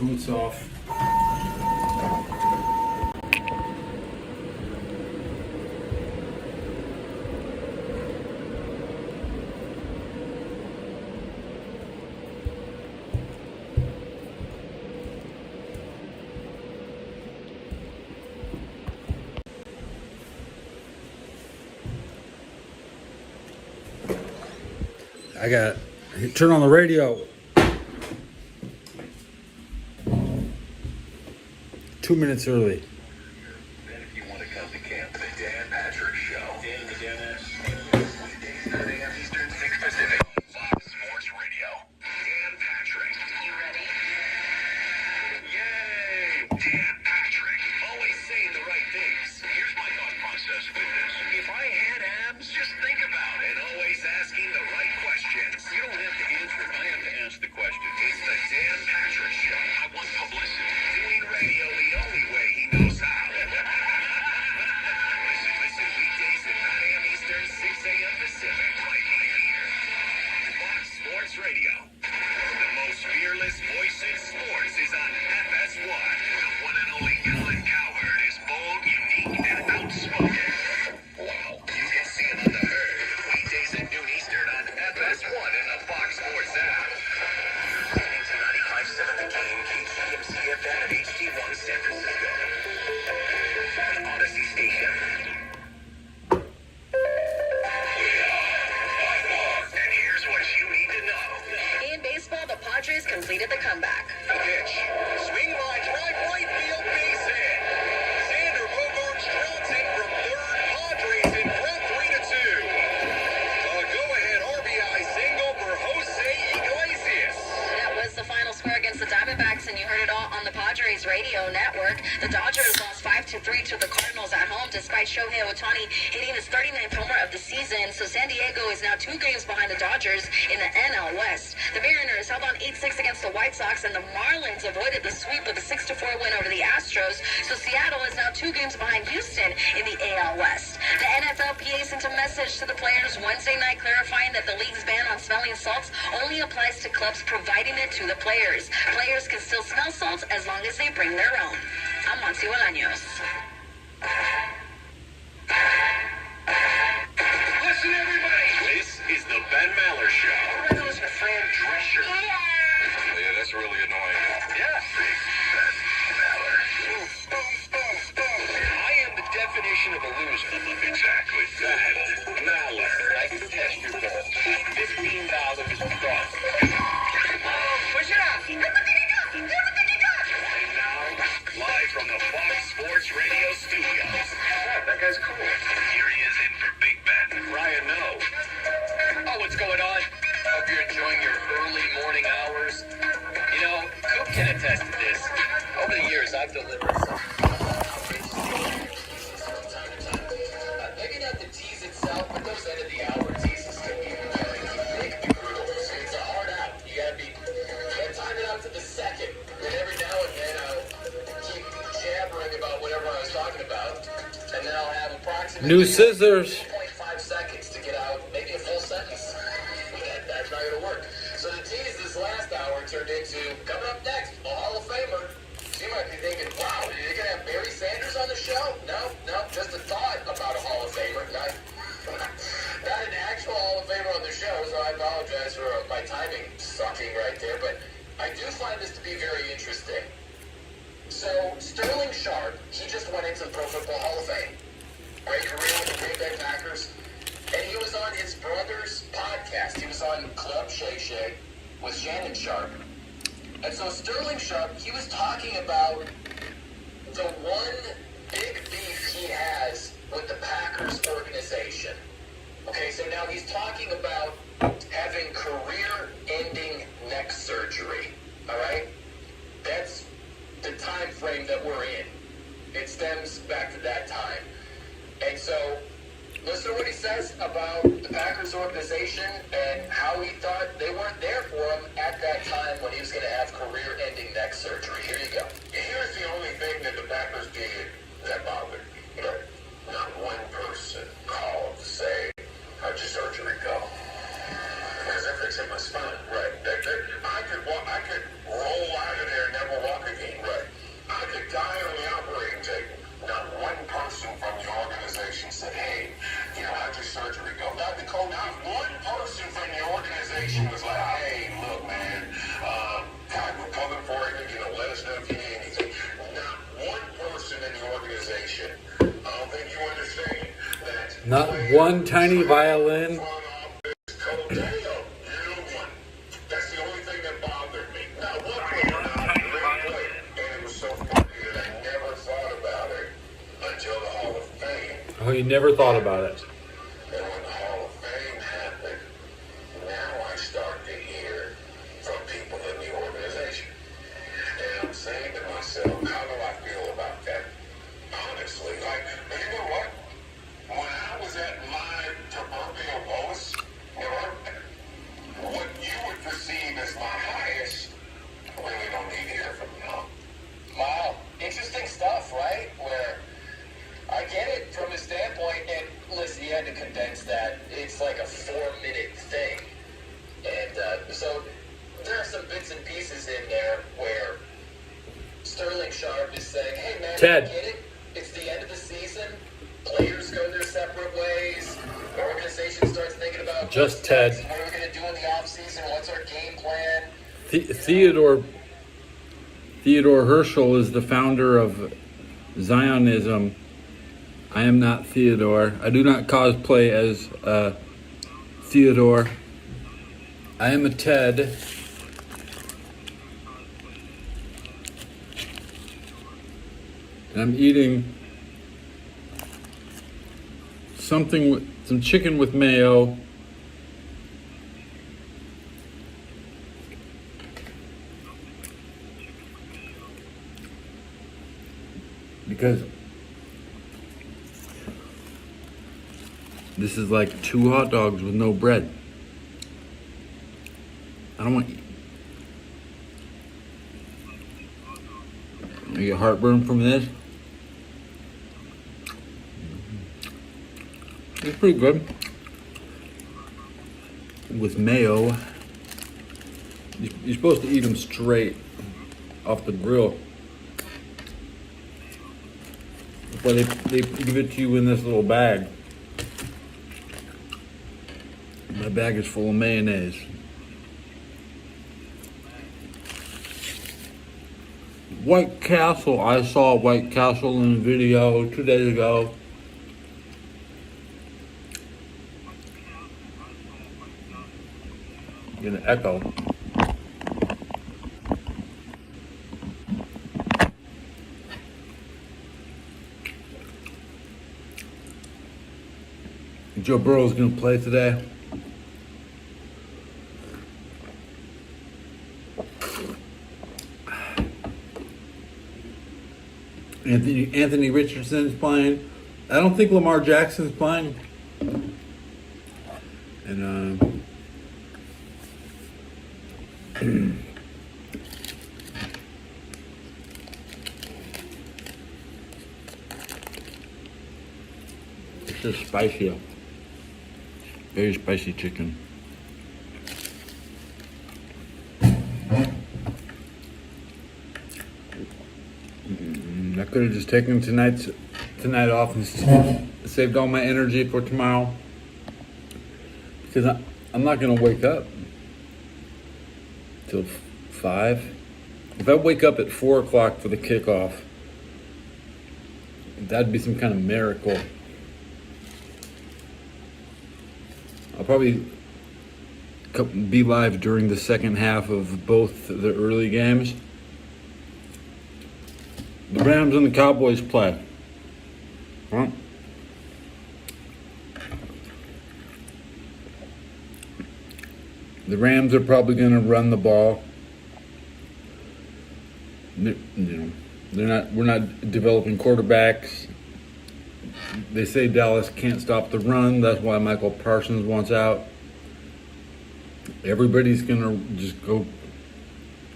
boots off. I got turn on the radio. 2 minutes early. If you want to come to camp, the Dan Patrick Show. Dan, the Dan weekdays 9 a.m. Eastern, 6 Pacific. Fox Sports Radio. Dan Patrick. You ready? Yay! Dan Patrick. Always saying the right things. Here's my thought process with this. If I had abs, just think about it. Always asking the right questions. You don't have to answer it. I have to ask the question. It's the Dan Patrick Show. I want publicity. Doing radio the only way he knows how. Listen, weekdays at 9 a.m. Eastern, 6 a.m. Pacific. Right here. Fox Sports Radio. The most fearless voice in sports is on FS1. The one and only Colin Cowherd is bold, unique, and outspoken. Wow. You can see him on the herd. Weekdays at noon Eastern on FS1 and the Fox Sports app. Listening to 95.7 The Game, KCMC FM at HD1 San Francisco. An Odyssey station. And here's what you need to know. In baseball, the Padres completed the comeback. The pitch. Swing line, drive right field, base hit. Xander Bogaerts trots in from third. Padres in front, 3-2. A go-ahead RBI single for Jose Iglesias. That was the final score against the Diamondbacks, and you heard it all on the Padres radio network. The Dodgers lost 5-3 to the Cardinals at home, despite Shohei Ohtani hitting his 39th homer of the season. So San Diego is now 2 games behind the Dodgers in the NL West. The Mariners held on 8-6 against the White Sox, and the Marlins avoided the sweep with a 6-4 win over the Astros. So Seattle is now 2 games behind Houston in the AL West. The NFLPA sent a message to the players Wednesday night clarifying that the league's ban on smelling salts only applies to clubs providing it to the players. Players can still smell salts as long as they bring their own. I'm Monty Bolaños. Listen, everybody. This is the Ben Maller Show. What about those Fran Drescher? Yeah, that's really annoying. Yeah. Big Ben Maller. I am the definition of a loser. Exactly. Ben Maller. I can test your balls. $15 is gone. Push it up. And now, live from the Fox Sports Radio studios. Oh, that guy's cool. Here he is in for Big Ben. Ryan, no. Oh, what's going on? Hope you're enjoying your early morning hours. You know, Coop can attest to this. Over the years, I've delivered some from time to time. Maybe not the tease itself, but those end of the hour teases can be brutal. It's a hard out. You gotta time it out to the second. And every now and then I'll keep jabbering about whatever I was talking about. And then I'll have approximately New scissors. 2.5 seconds to get out maybe a full sentence. That's not going to work. So the tease this last hour turned into, coming up next, a Hall of Famer. So you might be thinking, wow, are you going to have Barry Sanders on the show? No, just a thought about a Hall of Famer. Not an actual Hall of Famer on the show, so I apologize for my timing sucking right there. But I do find this to be very interesting. So Sterling Sharp, he just went into the Pro Football Hall of Fame. Great career with the Green Bay Packers. And he was on his brother's podcast. He was on Club Shay Shay with Shannon Sharp. And so Sterling Sharp, he was talking about the one big beef he has with the Packers organization. Okay, so now he's talking about having career-ending neck surgery. All right? That's the time frame that we're in. It stems back to that time. And so, listen to what he says about the Packers organization and how he thought they weren't there for him at that time when he was going to have career-ending neck surgery. Here you go. Here's the only thing that the Packers did that bothered me. Not one person called to say, how'd your surgery go? Because that fixed my spine. Right. I could roll out of there and never walk not one person from the organization was like, hey, look, man, God, we're coming for you, let us know if you need anything. Not one person in the organization. I don't think you understand that. Not one tiny violin. That's the only thing that bothered me. Now, one player, not a great player, and it was so funny that I never thought about it until the Hall of Fame. Oh, you never thought about it. And when the Hall of Fame happened, now I start to hear from people in the organization. And I'm saying to myself, how do I feel about that? Honestly, you know what? When I was at my proverbial lowest, what you would perceive as my highest, I really don't need to hear from you. Wow, interesting stuff, right? Where I get it from his standpoint, and listen, you had to condense that. It's like a 4-minute thing. And so there are some bits and pieces in there where Sterling Sharp is saying, hey man, Ted. I get it. It's the end of the season. Players go their separate ways. The organization starts thinking about Just Ted. what are we going to do in the offseason? What's our game plan? Theodore Herschel is the founder of Zionism. I am not Theodore. I do not cosplay as Theodore. I am a Ted. And I'm eating some chicken with mayo. Because this is like 2 hot dogs with no bread. I don't want. I get heartburn from this. It's pretty good. With mayo. You're supposed to eat them straight off the grill. But they give it to you in this little bag. My bag is full of mayonnaise. White Castle. I saw White Castle in a video 2 days ago. Get an echo. Joe Burrow's gonna play today. Anthony Richardson's playing. I don't think Lamar Jackson's playing. And it's just spicy. Very spicy chicken. I could have just taken tonight off and saved all my energy for tomorrow. Because I'm not going to wake up till 5. If I wake up at 4 o'clock for the kickoff, that'd be some kind of miracle. I'll probably be live during the second half of both the early games. The Rams and the Cowboys play. Huh? The Rams are probably going to run the ball. We're not developing quarterbacks. They say Dallas can't stop the run. That's why Michael Parsons wants out. Everybody's going to just go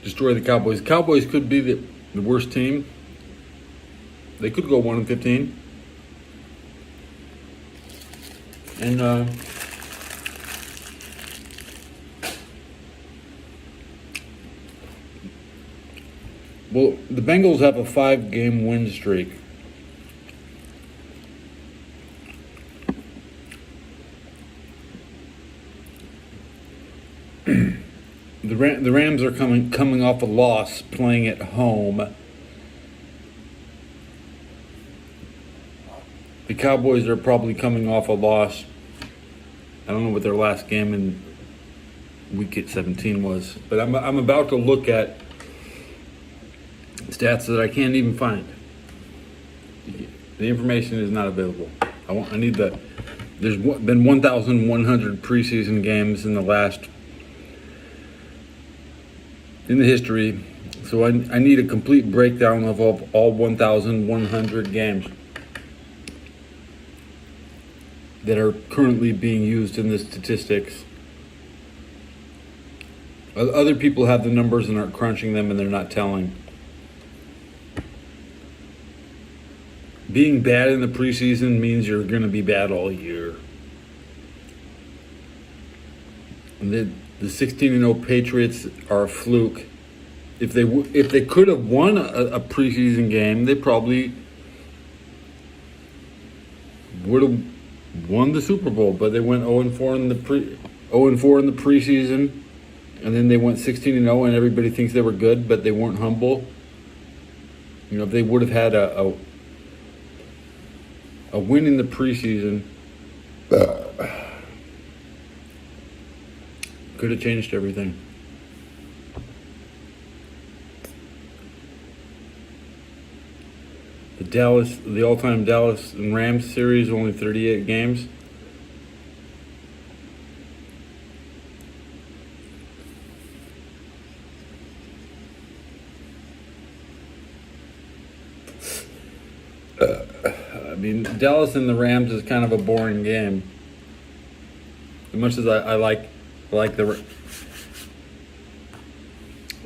destroy the Cowboys. Cowboys could be the worst team. They could go 1-15. And well, the Bengals have a 5-game win streak. The Rams are coming off a loss playing at home. The Cowboys are probably coming off a loss. I don't know what their last game in week 17 was, but I'm about to look at stats that I can't even find. The information is not available. I need the. There's been 1,100 preseason games in the history, so I need a complete breakdown of all 1,100 games that are currently being used in the statistics. Other people have the numbers and aren't crunching them, and they're not telling. Being bad in the preseason means you're going to be bad all year. And the 16-0 Patriots are a fluke. If they could have won a preseason game, they probably would have won the Super Bowl. But they went 0-4 in the preseason, and then they went 16-0, and everybody thinks they were good, but they weren't humble. You know, if they would have had a win in the preseason, could have changed everything. The all-time Dallas and Rams series, only 38 games. I mean, Dallas and the Rams is kind of a boring game. As much as I like it's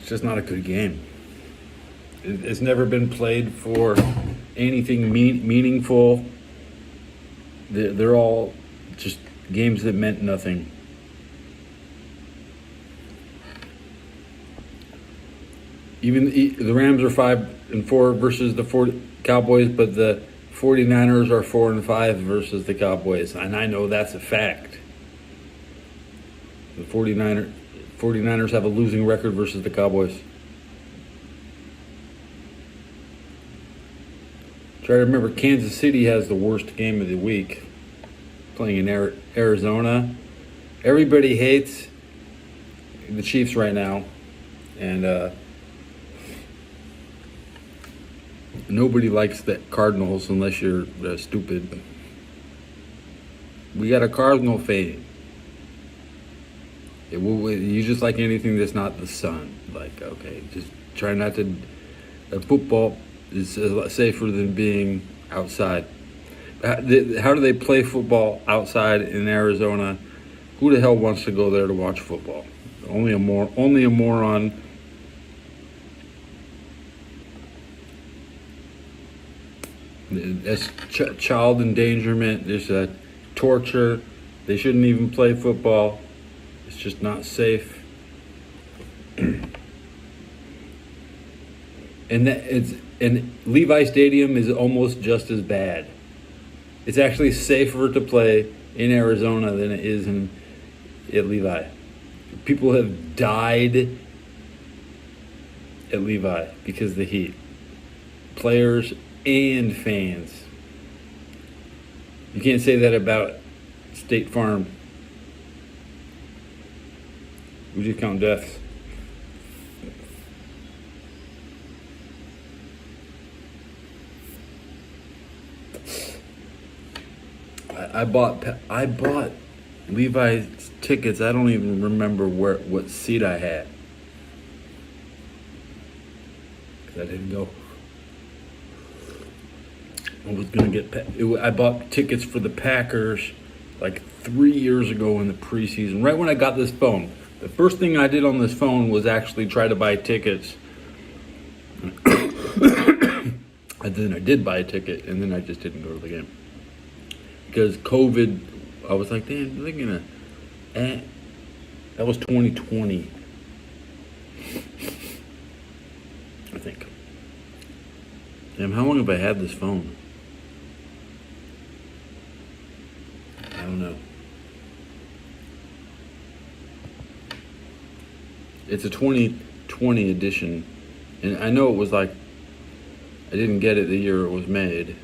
just not a good game. It's never been played for anything meaningful. They're all just games that meant nothing. Even the Rams are 5-4 versus the Cowboys, but the 49ers are 4-5 versus the Cowboys, and I know that's a fact. The 49ers have a losing record versus the Cowboys. Try to remember, Kansas City has the worst game of the week, playing in Arizona. Everybody hates the Chiefs right now, and nobody likes the Cardinals unless you're stupid. We got a Cardinal fan. You just like anything that's not the sun. Like, okay, just try not to. Football is safer than being outside. How do they play football outside in Arizona? Who the hell wants to go there to watch football? Only a moron. That's child endangerment. There's torture. They shouldn't even play football. It's just not safe. And Levi Stadium is almost just as bad. It's actually safer to play in Arizona than it is at Levi. People have died at Levi because of the heat. Players and fans. You can't say that about State Farm. We just count deaths. I bought Levi's tickets. I don't even remember what seat I had, 'cause I didn't go. I was gonna I bought tickets for the Packers like 3 years ago in the preseason, right when I got this phone. The first thing I did on this phone was actually try to buy tickets. And then I did buy a ticket, and then I just didn't go to the game. Because COVID, I was like, damn, they're gonna. That was 2020, I think. Damn, how long have I had this phone? I don't know. It's a 2020 edition, and I know it was like I didn't get it the year it was made.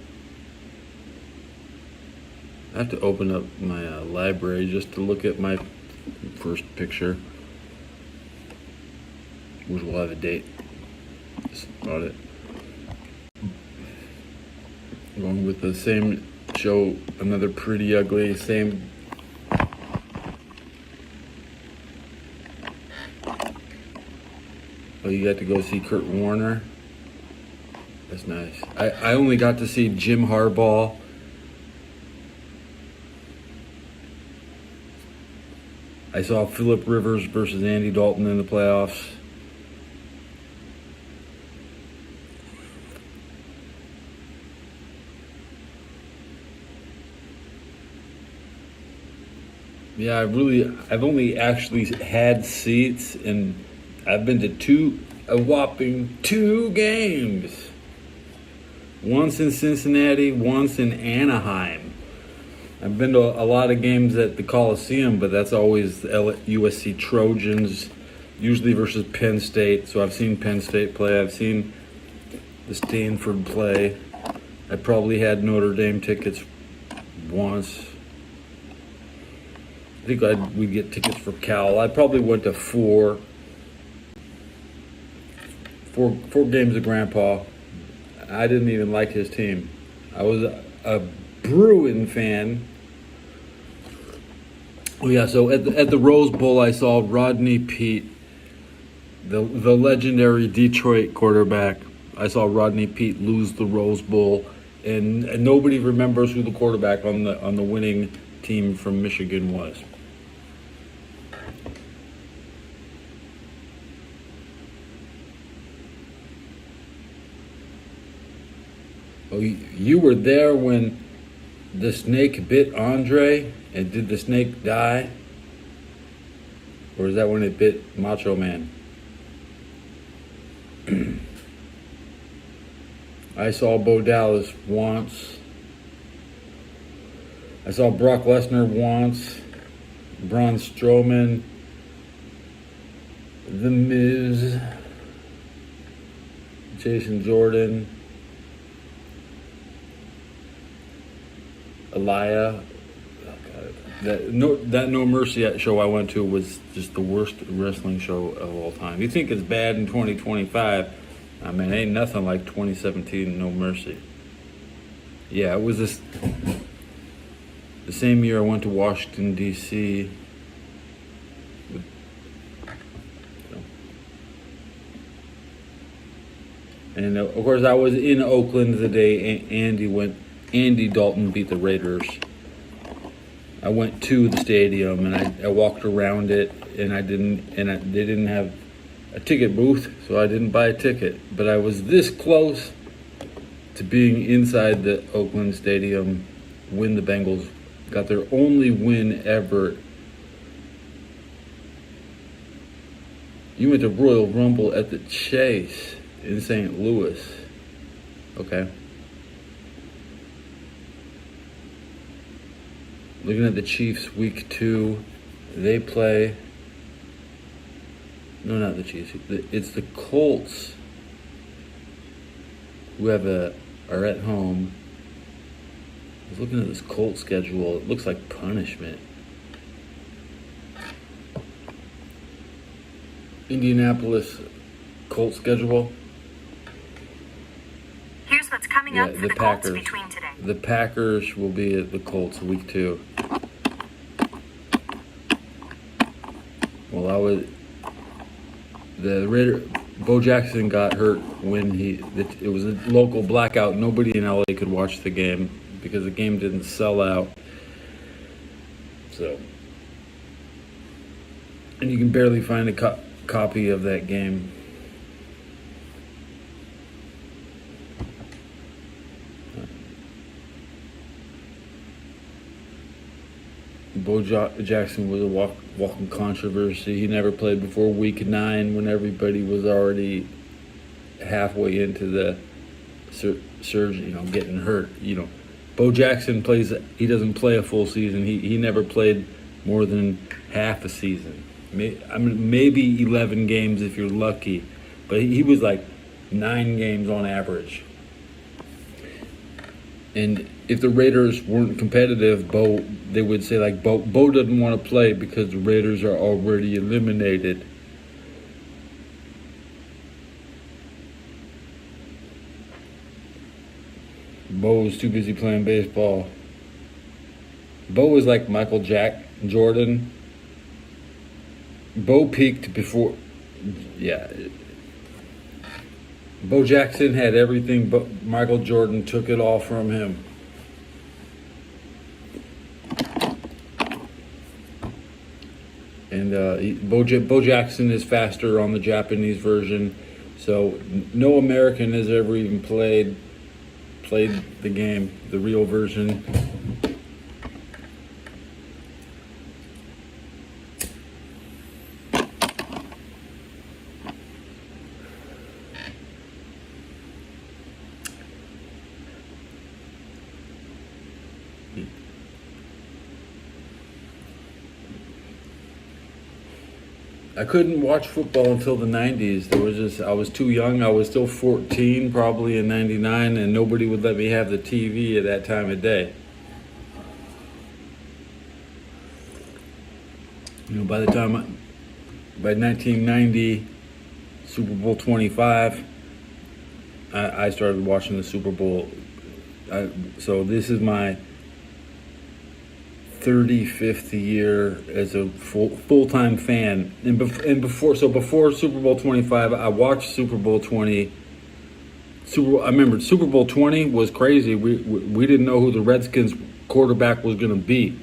I have to open up my library just to look at my first picture, which will have a date on it. Going with the same show, Another Pretty Ugly, same. Oh, you got to go see Kurt Warner. That's nice. I only got to see Jim Harbaugh. I saw Phillip Rivers versus Andy Dalton in the playoffs. Yeah, I've only actually had seats, and I've been to a whopping 2 games. Once in Cincinnati, once in Anaheim. I've been to a lot of games at the Coliseum, but that's always the USC Trojans, usually versus Penn State. So I've seen Penn State play. I've seen the Stanford play. I probably had Notre Dame tickets once. I think we'd get tickets for Cal. I probably went to four games of Grandpa. I didn't even like his team. I was a Bruin fan. Oh yeah, so at the Rose Bowl, I saw Rodney Peete, the legendary Detroit quarterback. I saw Rodney Peete lose the Rose Bowl, and nobody remembers who the quarterback on the winning team from Michigan was. Oh, you were there when the snake bit Andre, and did the snake die? Or is that when it bit Macho Man? I saw Bo Dallas once. I saw Brock Lesnar once. Braun Strowman. The Miz. Jason Jordan. Elia. That No Mercy show I went to was just the worst wrestling show of all time. You think it's bad in 2025? I mean, ain't nothing like 2017 No Mercy. Yeah, it was the same year I went to Washington, D.C. And of course, I was in Oakland the day Andy Dalton beat the Raiders. I went to the stadium and I walked around it, and they didn't have a ticket booth, so I didn't buy a ticket. But I was this close to being inside the Oakland Stadium when the Bengals got their only win ever. You went to Royal Rumble at the Chase in St. Louis. Okay. Looking at the Chiefs week 2, they play. No, not the Chiefs. It's the Colts who are at home. I was looking at this Colts schedule. It looks like punishment. Indianapolis Colts schedule. Here's what's coming up for the Colts between today. The Packers will be at the Colts week 2. Well, Bo Jackson got hurt when it was a local blackout. Nobody in LA could watch the game because the game didn't sell out. So, and you can barely find a copy of that game. Bo Jackson was a walking controversy. He never played before week 9 when everybody was already halfway into the surgery, getting hurt. Bo Jackson he doesn't play a full season. He never played more than half a season. maybe 11 games if you're lucky, but he was like 9 games on average. And if the Raiders weren't competitive, they would say like Bo doesn't want to play because the Raiders are already eliminated. Bo was too busy playing baseball. Bo was like Michael Jordan. Bo peaked before, yeah. Bo Jackson had everything, but Michael Jordan took it all from him. And Bo Jackson is faster on the Japanese version, so no American has ever even played the game, the real version. I couldn't watch football until the 90s. I was too young. I was still 14 probably in 99, and nobody would let me have the TV at that time of day. By 1990, Super Bowl 25, I started watching the Super Bowl. So this is my 35th year as a full-time fan, and before Super Bowl 25, I watched Super Bowl 20. I remember Super Bowl 20 was crazy. We didn't know who the Redskins quarterback was going to be,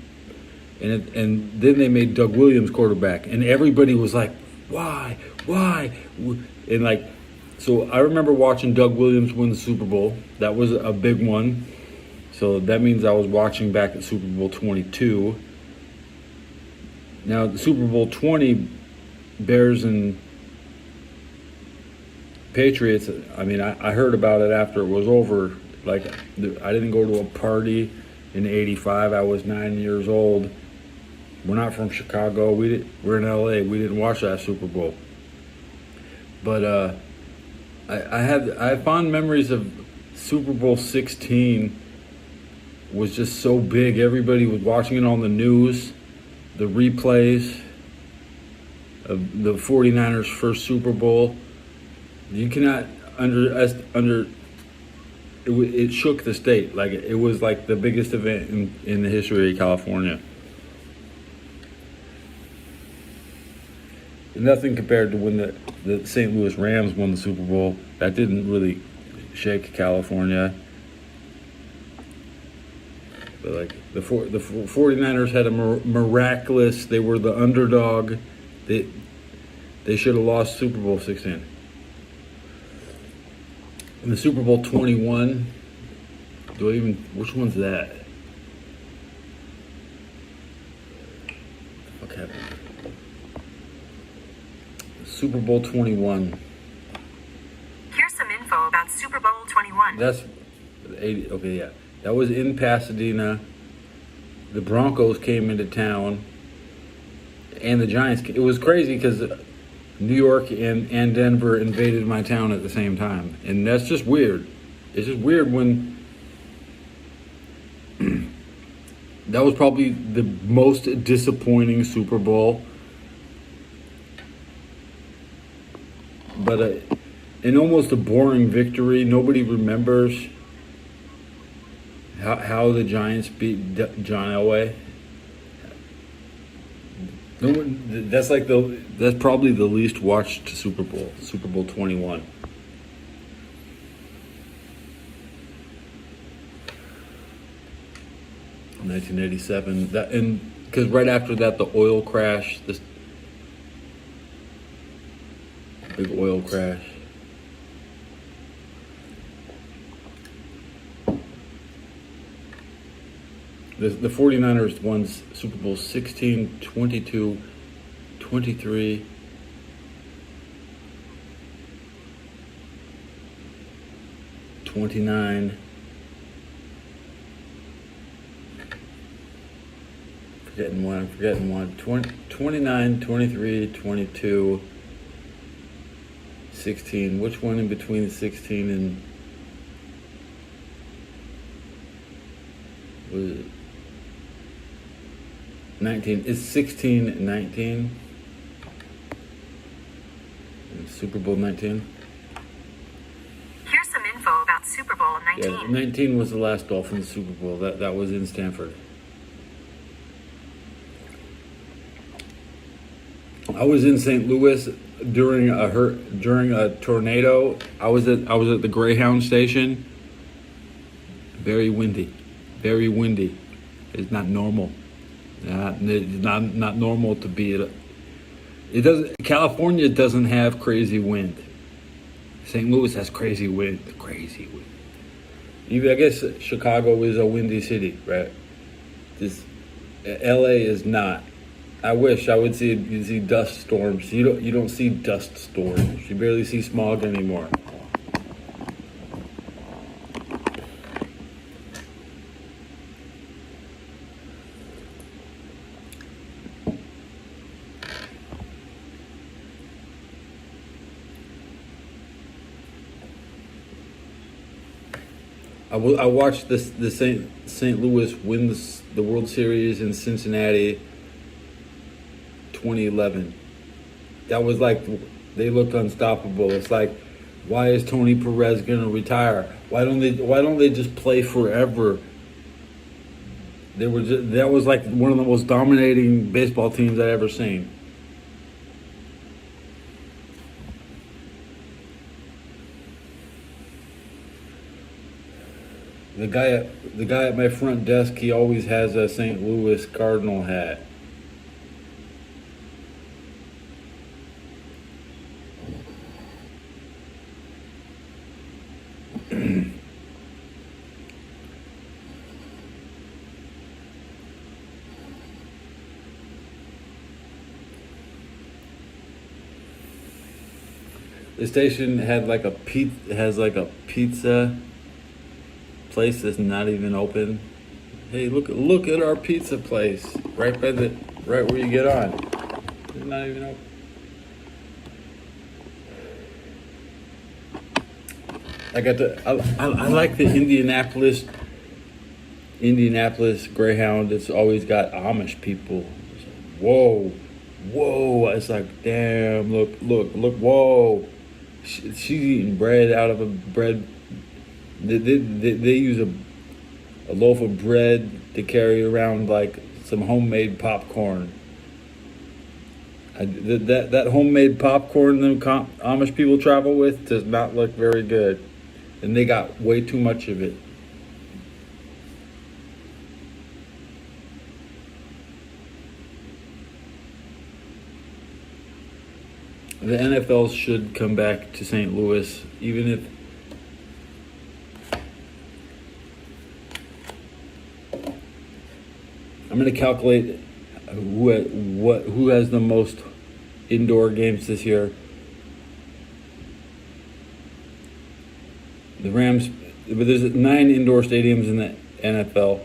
and then they made Doug Williams quarterback, and everybody was like, why, and like, so I remember watching Doug Williams win the Super Bowl. That was a big one. So that means I was watching back at Super Bowl 22. Now, the Super Bowl 20, Bears and Patriots, I heard about it after it was over. Like, I didn't go to a party in '85. I was 9 years old. We're not from Chicago. We're in LA. We didn't watch that Super Bowl. But I have fond memories of Super Bowl 16. Was just so big. Everybody was watching it on the news, the replays of the 49ers' first Super Bowl. You cannot it shook the state. Like, it was like the biggest event in the history of California. Nothing compared to when the St. Louis Rams won the Super Bowl. That didn't really shake California. But like the 49ers had a miraculous. They were the underdog. They should have lost Super Bowl 16. And the Super Bowl 21. Which one's that? What the fuck happened? Super Bowl 21. Here's some info about Super Bowl 21. That's 80. Okay, yeah. That was in Pasadena. The Broncos came into town, and the Giants. It was crazy because New York and Denver invaded my town at the same time, and that's just weird. It's just weird when that was probably the most disappointing Super Bowl. But and almost a boring victory. Nobody remembers how the Giants beat John Elway. That's probably the least watched Super Bowl, Super Bowl 21. In 1987. Because right after that, the oil crash, this big oil crash. The 49ers won Super Bowl 16, 22, 23, 29. I'm forgetting one. 29, 23, 22, 16. Which one in between 16 and was it 19? It's 16 and 19. Super Bowl 19. Here's some info about Super Bowl 19. Yeah, 19 was the last Dolphins Super Bowl. That was in Stanford. I was in St. Louis during a tornado. I was at the Greyhound station. Very windy. Very windy. It's not normal. It's not normal to be at California doesn't have crazy wind. St. Louis has crazy wind. Crazy wind. Even I guess Chicago is a windy city, right? LA is not. I wish I would see dust storms. You don't see dust storms. You barely see smog anymore. I watched the St. Louis win the World Series in Cincinnati 2011. That was like, they looked unstoppable. It's like, why is Tony Perez gonna retire? Why don't they just play forever? That was like one of the most dominating baseball teams I've ever seen. The guy at my front desk, he always has a St. Louis Cardinal hat. The station had like a pizza place that's not even open. Hey, look at our pizza place right where you get on. It's not even open. I like the Indianapolis Greyhound. It's always got Amish people. Whoa. It's like, damn, look, whoa. She's eating bread out of a bread. They use a loaf of bread to carry around like some homemade popcorn. That homemade popcorn the Amish people travel with does not look very good. And they got way too much of it. The NFL should come back to St. Louis, even if I'm going to calculate who has the most indoor games this year. The Rams, but there's 9 indoor stadiums in the NFL,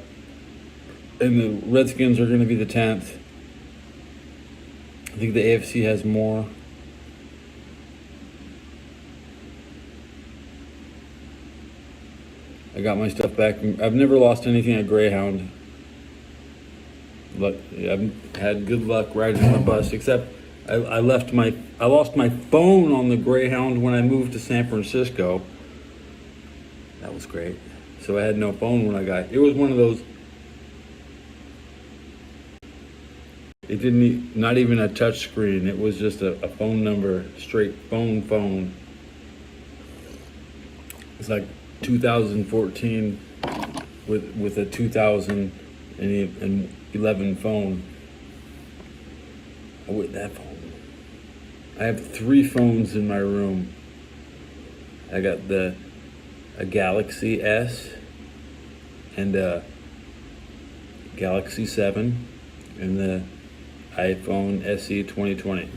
and the Redskins are going to be the 10th. I think the AFC has more. I got my stuff back. I've never lost anything at Greyhound. I've had good luck riding on the bus, except I lost my phone on the Greyhound when I moved to San Francisco. That was great. So I had no phone when I got. It was one of those. It didn't. Not even a touch screen. It was just a phone number, straight phone. It's like 2014 with a 2011 phone. With that phone, I have 3 phones in my room. I got a Galaxy S and a Galaxy 7 and the iPhone SE 2020.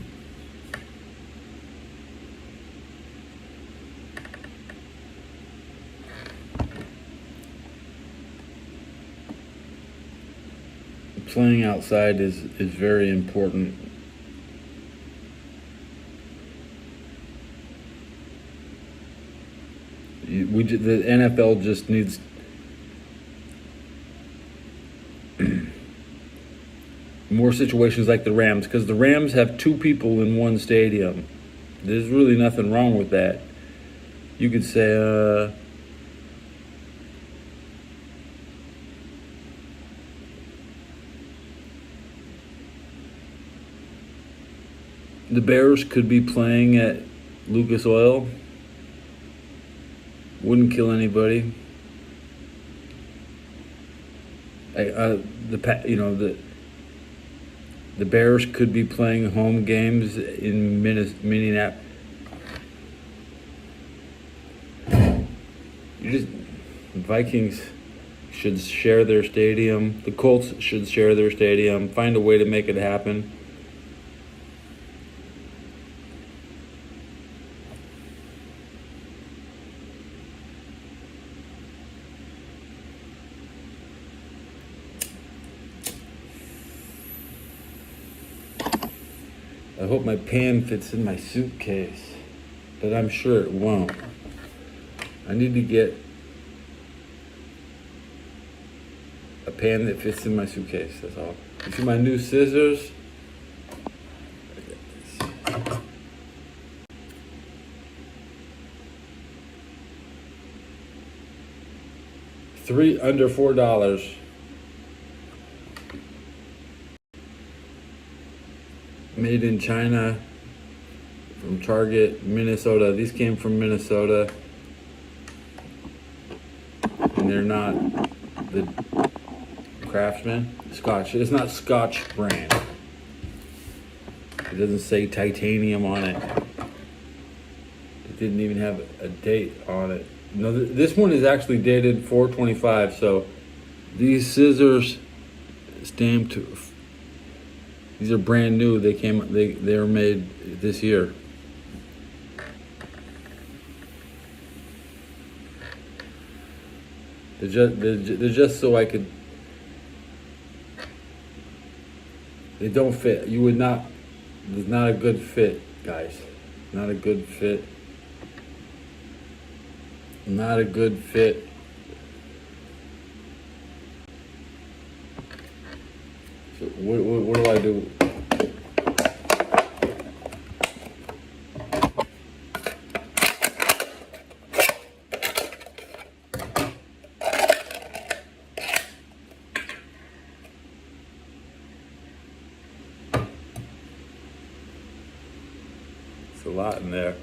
playing outside is very important. The NFL just needs more situations like the Rams, because the Rams have 2 people in one stadium. There's really nothing wrong with that. You could say, the Bears could be playing at Lucas Oil. Wouldn't kill anybody. The Bears could be playing home games in Minneapolis. Vikings should share their stadium. The Colts should share their stadium. Find a way to make it happen. I hope my pan fits in my suitcase, but I'm sure it won't. I need to get a pan that fits in my suitcase, that's all. You see my new scissors? $3 under $4. Made in China from Target, Minnesota. These came from Minnesota. And they're not the Craftsman. Scotch. It's not Scotch brand. It doesn't say titanium on it. It didn't even have a date on it. No, this one is actually dated 4/25. So these scissors stamped. These are brand new. They were made this year. They're just so I could. They don't fit. You would not. It's not a good fit, guys. Not a good fit. Not a good fit. So what do I do? It's a lot in there.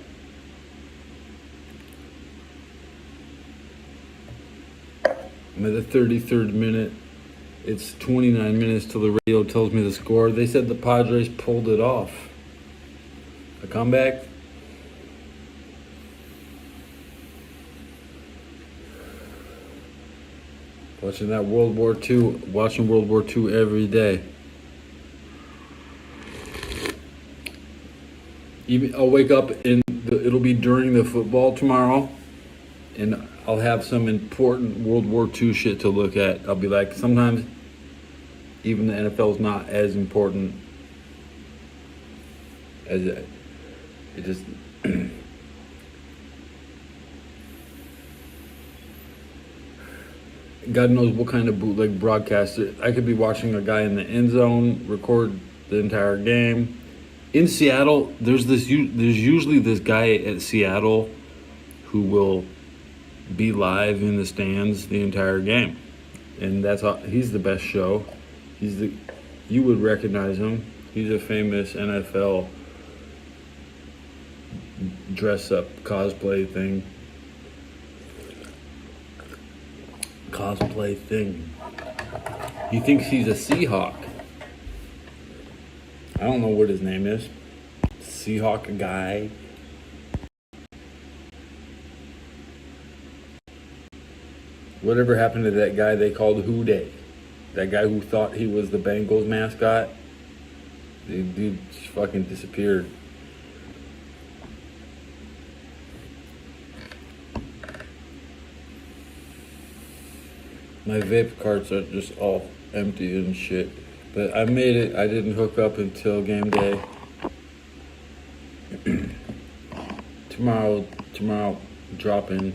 I'm at the 33rd minute. It's 29 minutes till the radio tells me the score. They said the Padres pulled it off. A comeback? Watching World War II every day. Even I'll wake up and it'll be during the football tomorrow, and I'll have some important World War II shit to look at. I'll be like, sometimes even the NFL is not as important as it just. God knows what kind of bootleg broadcaster. I could be watching a guy in the end zone record the entire game. In Seattle, there's usually this guy at Seattle who will be live in the stands the entire game, and he's the best show. You would recognize him. He's a famous NFL dress up cosplay thing. He thinks he's a Seahawk. I don't know what his name is. Seahawk guy. Whatever happened to that guy they called Houday? That guy who thought he was the Bengals mascot? The dude fucking disappeared. My vape carts are just all empty and shit. But I made it. I didn't hook up until game day. Tomorrow, drop in.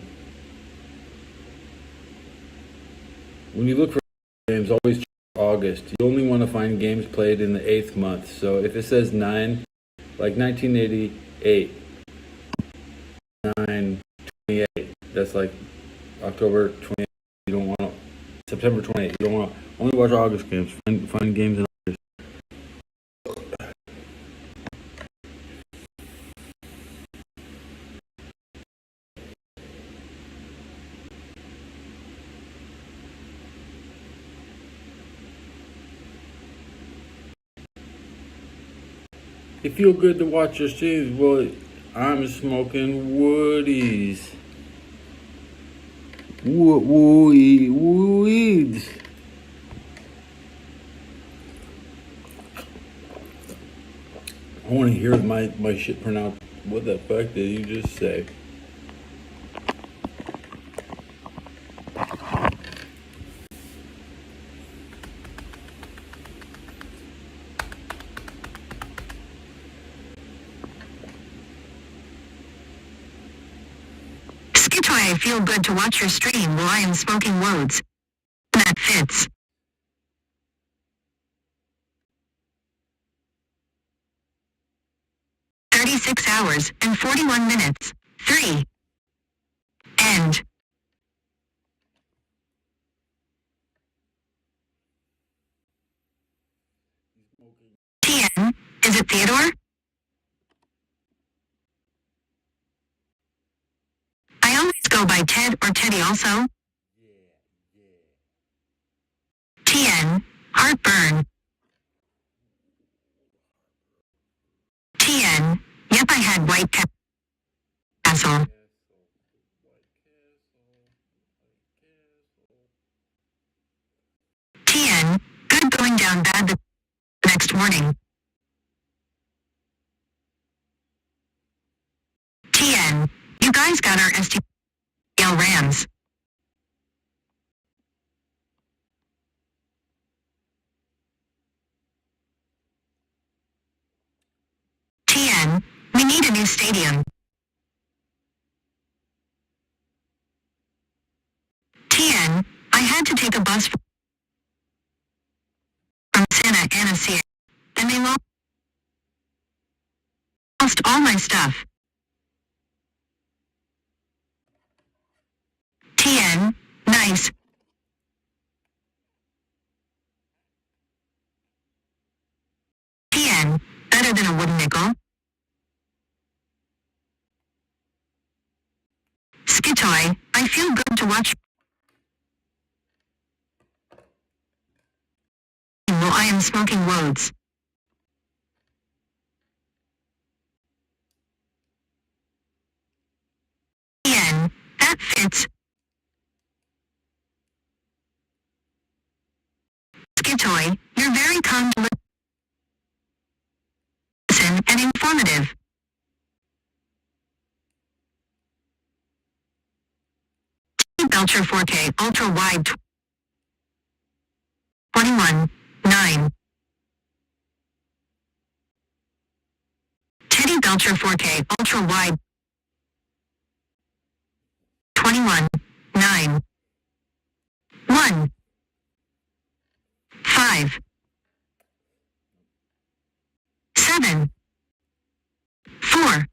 When you look for games, always check August. You only want to find games played in the 8th month. So if it says 9, like 1988, 9/28, that's like October 28th. You don't want September 28th. You don't want only watch August games. Find games in August. It feel good to watch your streams. Well, I'm smoking woodies. Weeds. I want to hear my shit pronounced. What the fuck did you just say? I feel good to watch your stream while I am smoking woads. That fits. $36 and 41 minutes. 3. End. TN, is it Theodore? I always go by Ted or Teddy also. TN, heartburn. TN, yep, I had white castle. TN, good going down bad the next morning. TN, you guys got our STL Rams. TN, we need a new stadium. TN, I had to take a bus from Santa Ana, and they lost all my stuff. TN, nice. TN, better than a wooden nickel. Skitoy, I feel good to watch while I am smoking woads. TN, that fits. Skitoy, you're very calm to listen and informative. T. Belcher 4K Ultra Wide 21.9. Teddy Belcher 4K Ultra Wide 21.9. 1. 5. 7. 4.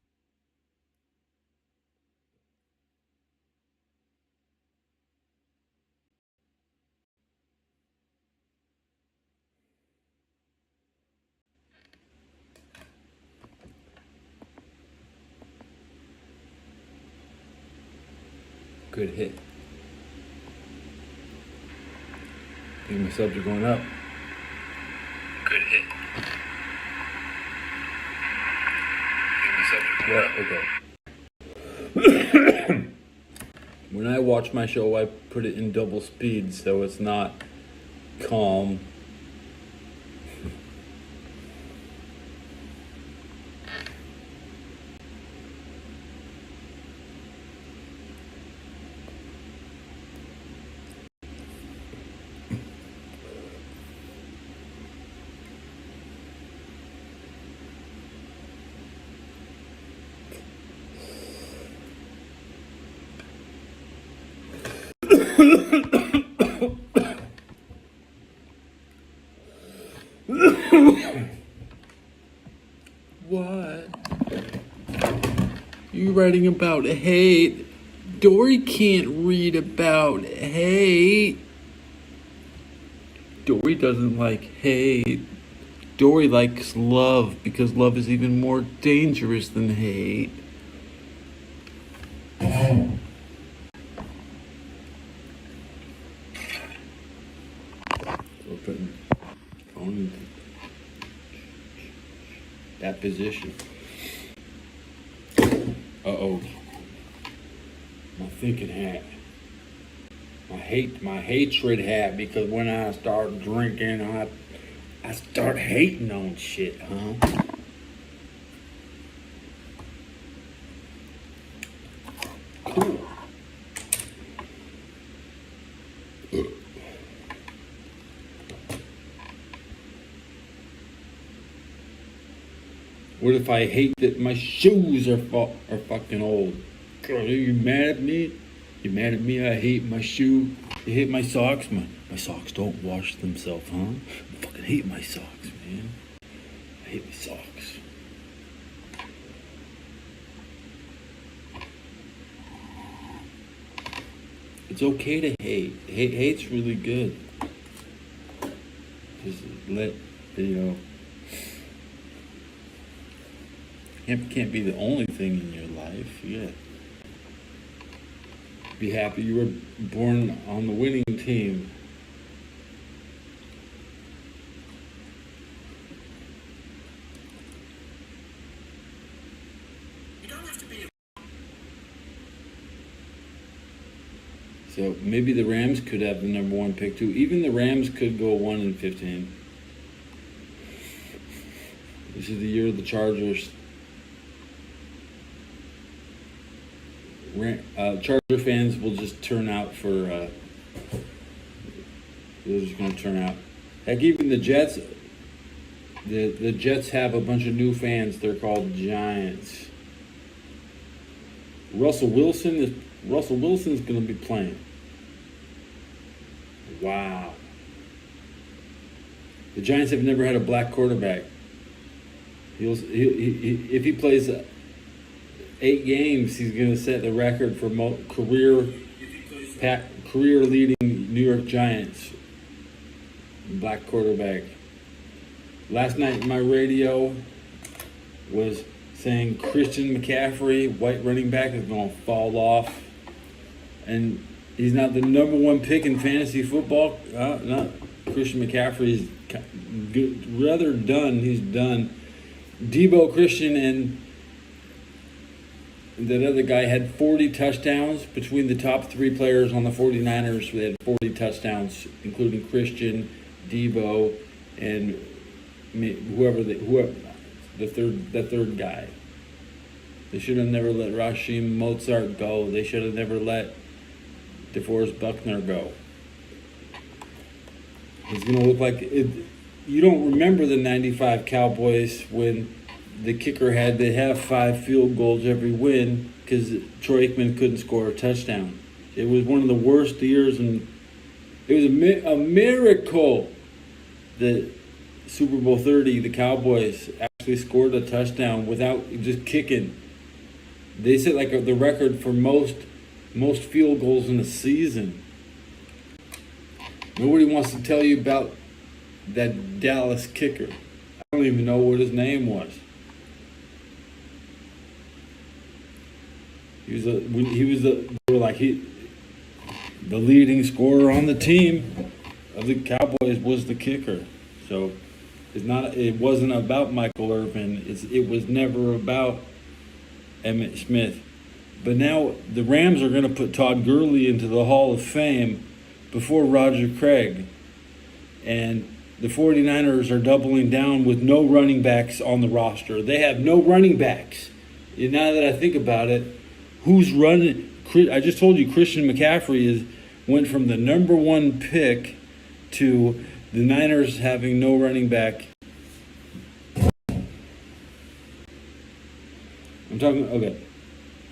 Good hit. I think my subs are going up. Good hit. Okay. When I watch my show, I put it in double speed so it's not calm. What? You writing about hate? Dory can't read about hate. Dory doesn't like hate. Dory likes love because love is even more dangerous than hate. We're putting phone in that position. Uh-oh. My thinking hat. My hatred hat, because when I start drinking, I start hating on shit, huh? Cool. What if I hate that my shoes are fucking old? Girl, are you mad at me? You mad at me? I hate my shoe. You hate my socks? My socks don't wash themselves, huh? I fucking hate my socks, man. I hate my socks. It's okay to hate. Hate's really good. Just let, can't be the only thing in your life. Yeah. Be happy you were born on the winning team. You don't have to be. So maybe the Rams could have the number one pick too. Even the Rams could go 1-15. This is the year of the Chargers. Charger fans will just turn out for. They're just going to turn out. Heck, even the Jets. The Jets have a bunch of new fans. They're called Giants. Russell Wilson's going to be playing. Wow. The Giants have never had a black quarterback. If he plays 8 games, he's going to set the record for career leading New York Giants black quarterback. Last night my radio was saying Christian McCaffrey, white running back, is going to fall off, and he's not the number one pick in fantasy football. No, Christian McCaffrey is rather done. He's done. Debo Christian and that other guy had 40 touchdowns between the top 3 players on the 49ers. They had 40 touchdowns, including Christian, Debo, and whoever the third guy. They should have never let Raheem Mostert go. They should have never let DeForest Buckner go. It's going to look like it. You don't remember the 95 Cowboys when the kicker had to have 5 field goals every win because Troy Aikman couldn't score a touchdown. It was one of the worst years, and it was a miracle that Super Bowl 30, the Cowboys actually scored a touchdown without just kicking. They set like the record for most field goals in a season. Nobody wants to tell you about that Dallas kicker. I don't even know what his name was. The leading scorer on the team of the Cowboys was the kicker. So it wasn't about Michael Irvin. It was never about Emmitt Smith. But now the Rams are going to put Todd Gurley into the Hall of Fame before Roger Craig. And the 49ers are doubling down with no running backs on the roster. They have no running backs. And now that I think about it, who's running? I just told you Christian McCaffrey went from the number 1 pick to the Niners having no running back. I'm talking, okay.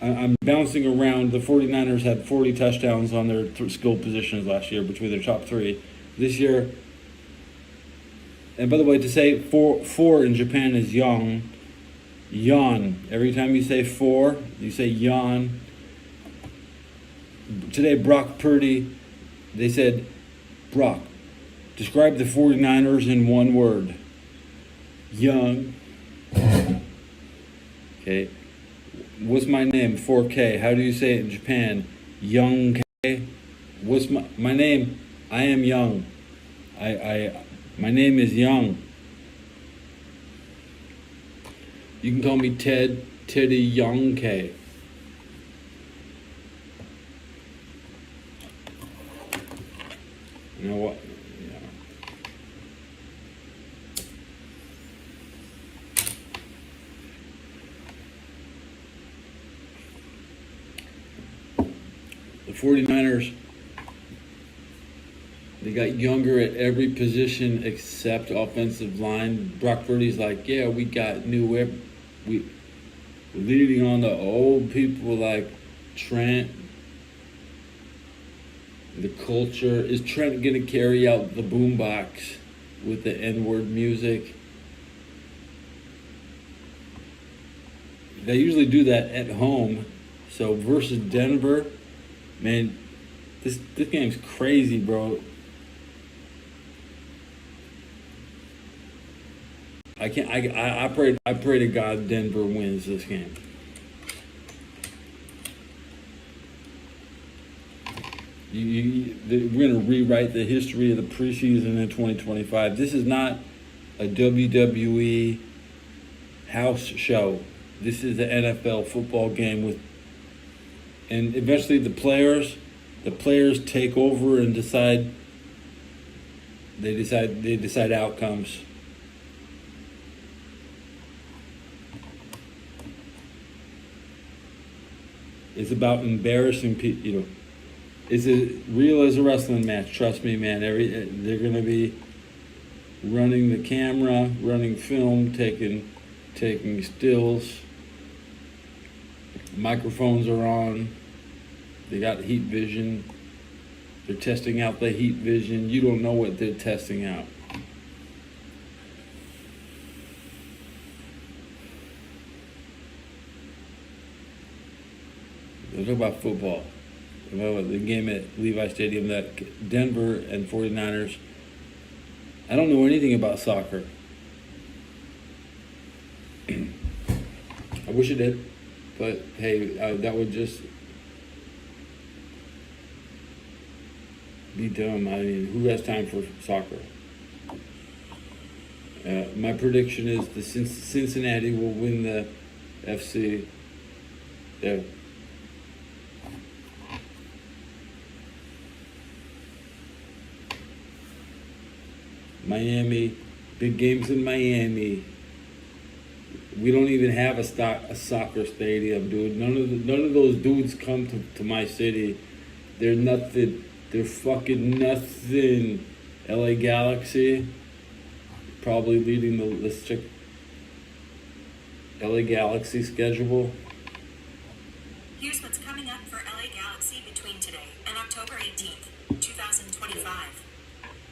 I'm bouncing around. The 49ers had 40 touchdowns on their skill positions last year between their top three. This year, and by the way, to say four in Japan is yon. Every time you say four, you say yon. Today, Brock Purdy, they said, Brock, describe the 49ers in one word. Young. Okay. What's my name? 4K. How do you say it in Japan? Young K. What's my name? I am young. My name is Young. You can call me Teddy Young K. You know what? Yeah. The 49ers, they got younger at every position except offensive line. Brock Purdy's like, yeah, we got we're leading on the old people like Trent. The culture. Is Trent going to carry out the boombox with the N-word music? They usually do that at home. So versus Denver, man, this game's crazy, bro. I pray to God Denver wins this game. We're going to rewrite the history of the preseason in 2025. This is not a WWE house show. This is an NFL football game and eventually the players take over and decide outcomes. It's about embarrassing people, It's real as a wrestling match. Trust me, man. They're gonna be running the camera, running film, taking stills. Microphones are on. They got heat vision. They're testing out the heat vision. You don't know what they're testing out. Let's talk about football. About the game at Levi Stadium, that Denver and 49ers. I don't know anything about soccer. I wish I did, but hey, that would just be dumb. I mean, who has time for soccer? My prediction is the Cincinnati will win the FC. Yeah. Miami, big games in Miami. We don't even have a soccer stadium, dude. None of those dudes come to my city. They're nothing. They're fucking nothing. LA Galaxy, probably leading the. Let's check. LA Galaxy schedule. Here's what's coming up for LA Galaxy between today and October 18th, 2025.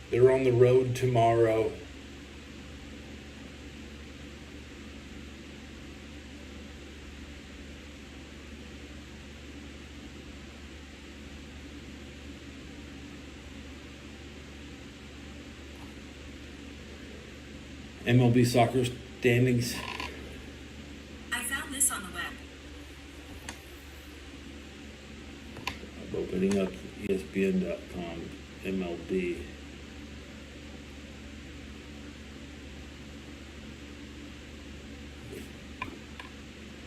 They're on the road tomorrow. MLB soccer standings. I found this on the web. I'm opening up ESPN.com, MLB.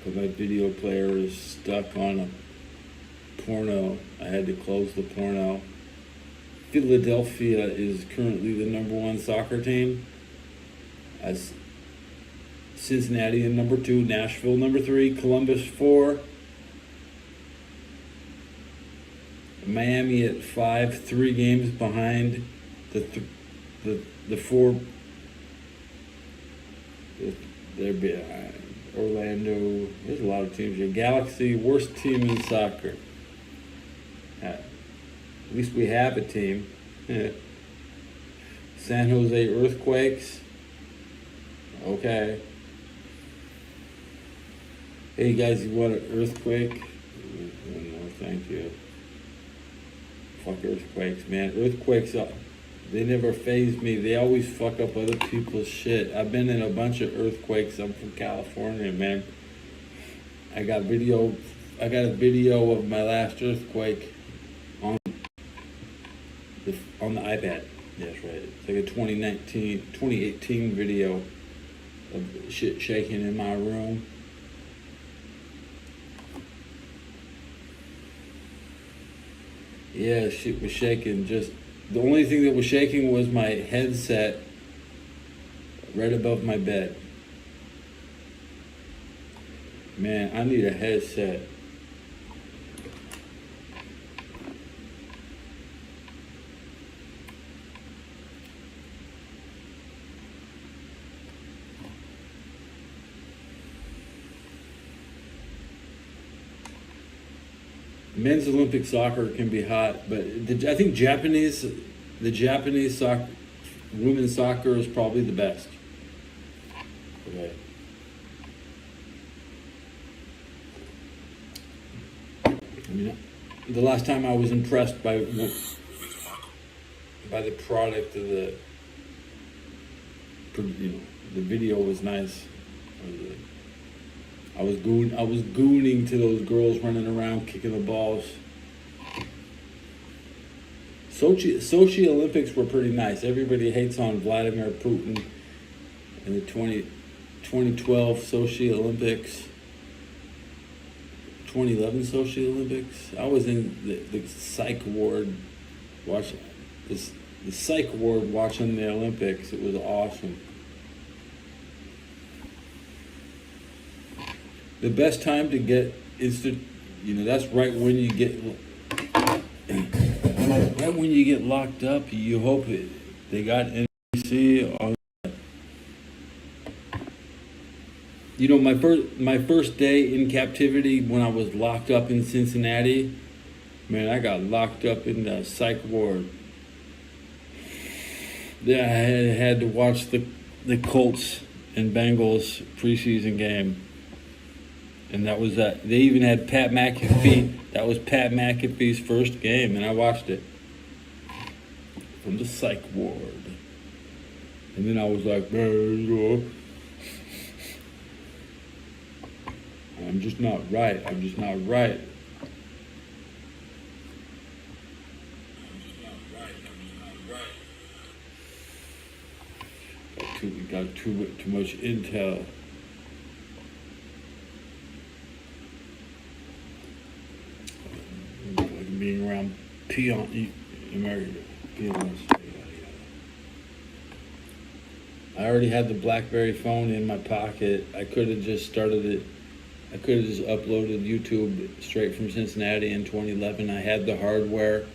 But my video player is stuck on a porno. I had to close the porno. Philadelphia is currently the number one soccer team. As Cincinnati in number 2, Nashville number 3, Columbus 4, Miami at 5, 3 games behind the 4. They're behind. Orlando. There's a lot of teams here. Galaxy, worst team in soccer. At least we have a team. San Jose Earthquakes. Okay. Hey guys, you want an earthquake? No, thank you. Fuck earthquakes, man. Earthquakes, they never faze me. They always fuck up other people's shit. I've been in a bunch of earthquakes. I'm from California, man. I got a video of my last earthquake on the iPad. That's right. It's like a 2018 video of shit shaking in my room. Yeah, shit was shaking. Just the only thing that was shaking was my headset right above my bed. Man, I need a headset. Men's Olympic soccer can be hot, but I think the Japanese soccer, women's soccer is probably the best. Okay. I mean, the last time I was impressed by the product of the video was nice. I was gooning to those girls running around kicking the balls. Sochi Olympics were pretty nice. Everybody hates on Vladimir Putin in the 2012 Sochi Olympics. 2011 Sochi Olympics. I was in the psych ward watching the psych ward watching the Olympics. It was awesome. The best time to get that's right when you get locked up. You hope they got NBC on. My first day in captivity when I was locked up in Cincinnati, man, I got locked up in the psych ward. Yeah, I had to watch the Colts and Bengals preseason game. And that was that. They even had Pat McAfee. That was Pat McAfee's first game, and I watched it from the psych ward. And then I was like, I'm just not right. I'm just not right. We got too much intel. Being around peons. I already had the BlackBerry phone in my pocket. I could have just started it. I could have just uploaded YouTube straight from Cincinnati in 2011. I had the hardware.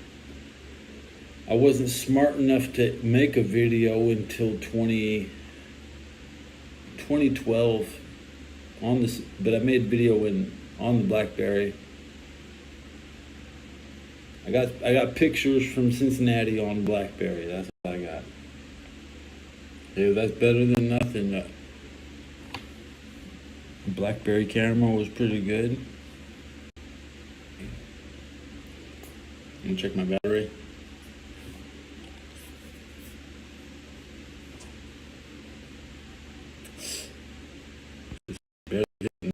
I wasn't smart enough to make a video until 2012 on this, but I made video on the BlackBerry. I got pictures from Cincinnati on BlackBerry. That's what I got. Yeah, that's better than nothing. The BlackBerry camera was pretty good. Let me check my battery. Barely hitting.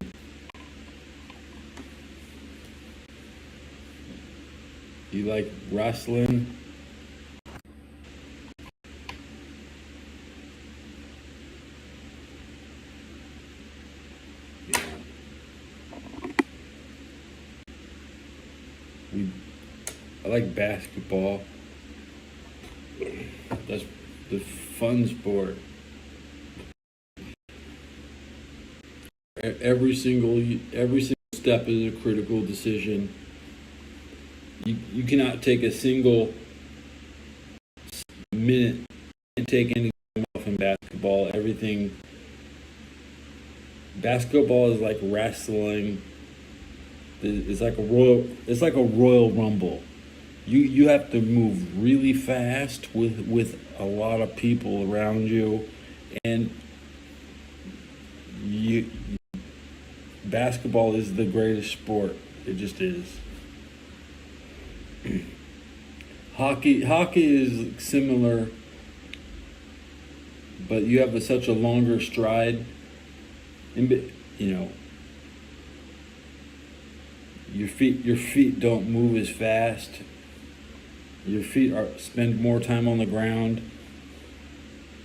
You like wrestling? Yeah. I like basketball. That's the fun sport. Every single step is a critical decision. You cannot take a single minute and take anything off in basketball. Everything Basketball is like wrestling. It's like a Royal Rumble. You have to move really fast with a lot of people around you, and you basketball is the greatest sport. It just is. Hockey is similar, but you have such a longer stride. And your feet don't move as fast. Your feet spend more time on the ground.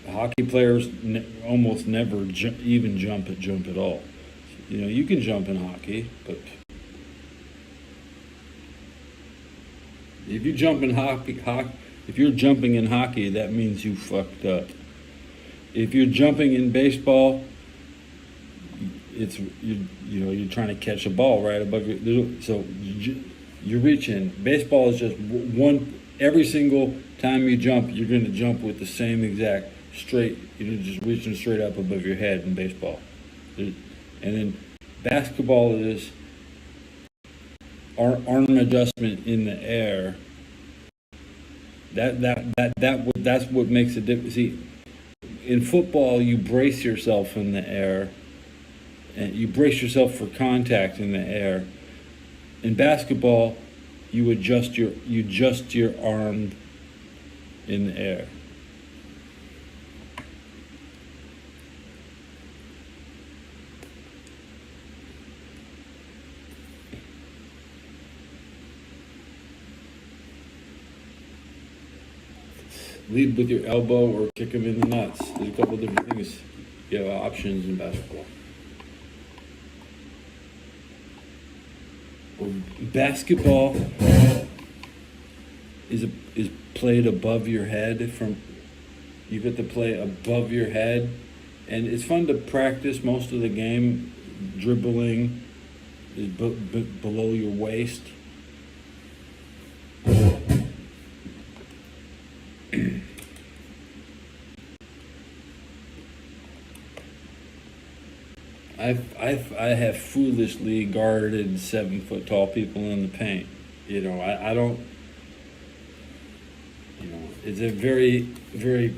Hockey players almost never even jump at all. You can jump in hockey, but if you jump in if you're jumping in hockey, that means you fucked up. If you're jumping in baseball, you're trying to catch a ball right above you. So you're reaching. Baseball is just one. Every single time you jump, you're going to jump with the same exact straight. You're just reaching straight up above your head in baseball. And then basketball is arm adjustment in the air. That's what makes a difference. See, in football, you brace yourself in the air, and you brace yourself for contact in the air. In basketball, you adjust your arm in the air. Lead with your elbow or kick them in the nuts. There's a couple different things. You have options in basketball. Basketball is played above your head. You get to play above your head, and it's fun to practice most of the game. Dribbling is below your waist. I have foolishly guarded 7 foot tall people in the paint. I don't. It's a very, very.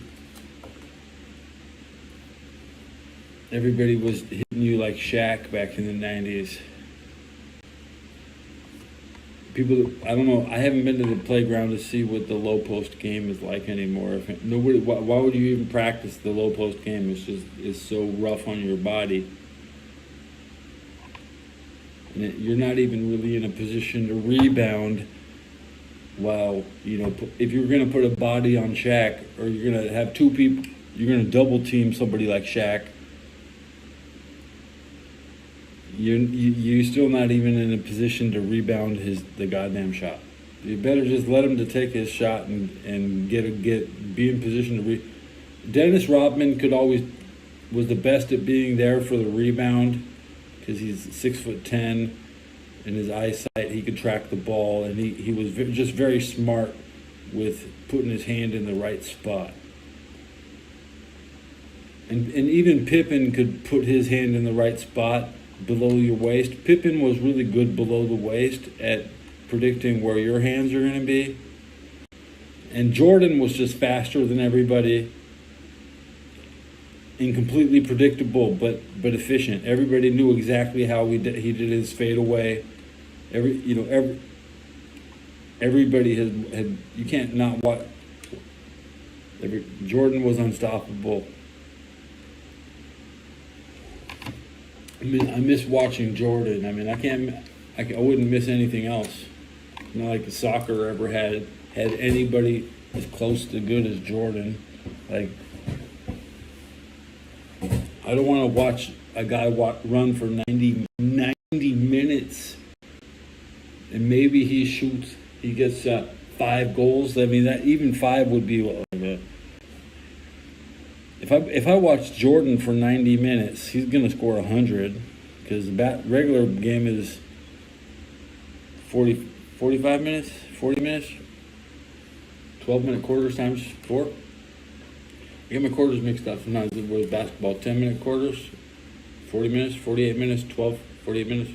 Everybody was hitting you like Shaq back in the 90s. People, I don't know. I haven't been to the playground to see what the low post game is like anymore. Why would you even practice the low post game? It's so rough on your body. And you're not even really in a position to rebound. While if you're going to put a body on Shaq, or you're going to have 2 people, you're going to double team somebody like Shaq. You're still not even in a position to rebound the goddamn shot. You better just let him to take his shot and be in position to Dennis Rodman was the best at being there for the rebound, because he's 6'10", and his eyesight, he could track the ball, and he was just very smart with putting his hand in the right spot. And even Pippen could put his hand in the right spot below your waist. Pippen was really good below the waist at predicting where your hands are going to be. And Jordan was just faster than everybody and completely predictable, but efficient. Everybody knew exactly how he did his fadeaway. Everybody had you can't not watch. Jordan was unstoppable. I miss watching Jordan. I wouldn't miss anything else. Not like soccer ever had anybody as close to good as Jordan. Like, I don't want to watch a guy run for 90 minutes, and maybe he gets 5 goals. That even 5 would be like that. If I watch Jordan for 90 minutes, he's going to score 100, because the regular game is 45 minutes, 40 minutes, 12-minute quarters times 4. I get my quarters mixed up sometimes with basketball. 10-minute quarters, 40 minutes, 48 minutes, 12, 48 minutes.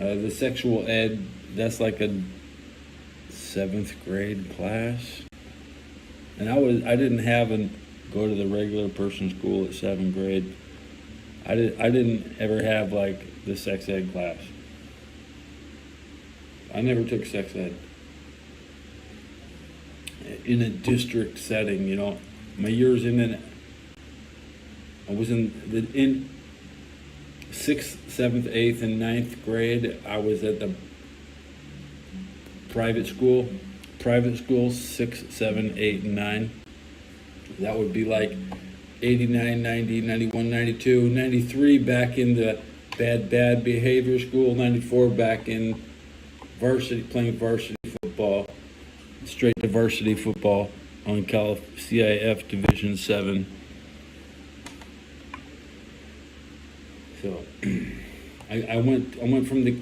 The sexual ed, that's like a 7th grade class. And I didn't go to the regular person school at 7th grade. I didn't ever have like the sex ed class. I never took sex ed in a district setting, you know. My years I was in 6th, 7th, 8th, and 9th grade. I was at the private school, 6, 7, 8, and 9. That would be like 89, 90, 91, 92, 93 back in the bad behavior school, 94 back in playing varsity football, straight to varsity football on CIF Division 7. So I went from the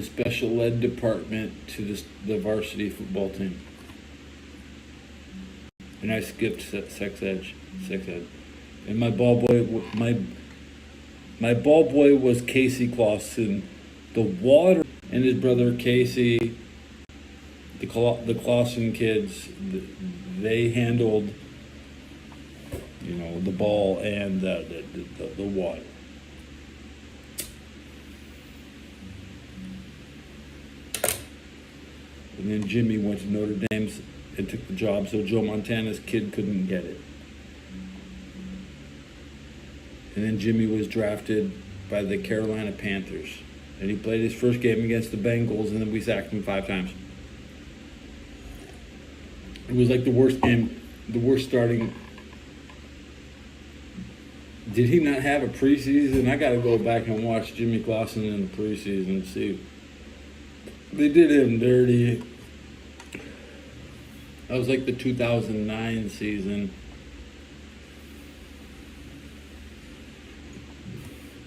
special ed department to the varsity football team. And I skipped sex ed. And my ball boy was Casey Clausen. The water and his brother Casey, the Clausen kids, they handled, you know, the ball and the water. And then Jimmy went to Notre Dame and took the job, so Joe Montana's kid couldn't get it. And then Jimmy was drafted by the Carolina Panthers. And he played his first game against the Bengals, and then we sacked him 5 times. It was like the worst game, the worst starting. Did he not have a preseason? I got to go back and watch Jimmy Clausen in the preseason and see. They did him dirty. That was like the 2009 season.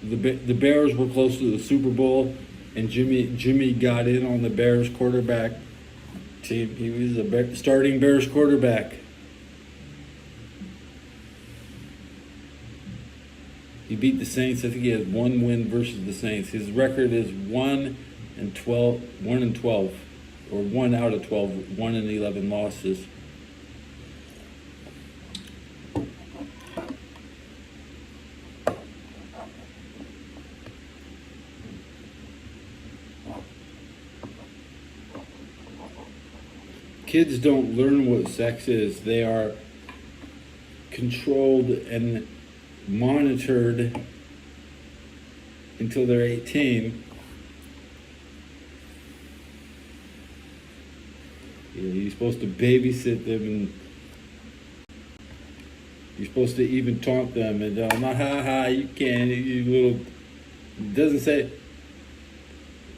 The Bears were close to the Super Bowl, and Jimmy got in on the Bears quarterback team. He was a starting Bears quarterback. He beat the Saints. I think he has 1 win versus the Saints. His record is 1 and 12, or 1 out of 12, 1 and 11 losses. Kids don't learn what sex is. They are controlled and monitored until they're 18. You're supposed to babysit them, and you're supposed to even taunt them, and you can't, you little. It doesn't say.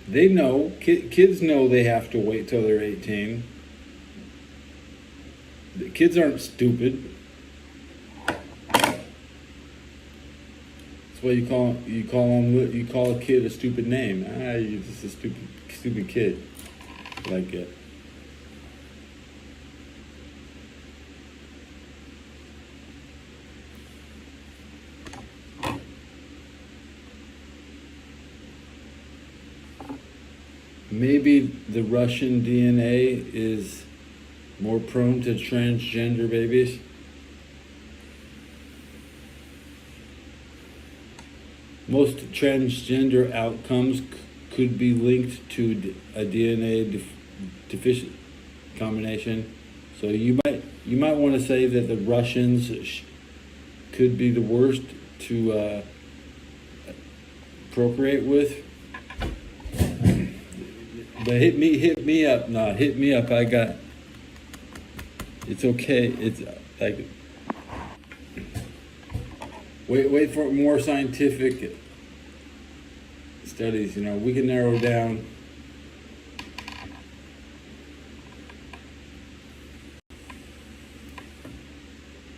They know. Kids know they have to wait till they're 18. The kids aren't stupid. That's why you call a kid a stupid name. You're just a stupid kid. Like it. Maybe the Russian DNA is more prone to transgender babies. Most transgender outcomes could be linked to a DNA deficient combination. So you might want to say that the Russians could be the worst to procreate with. But hit me up. No, hit me up. It's okay. It's like, wait for more scientific studies. You know, we can narrow down.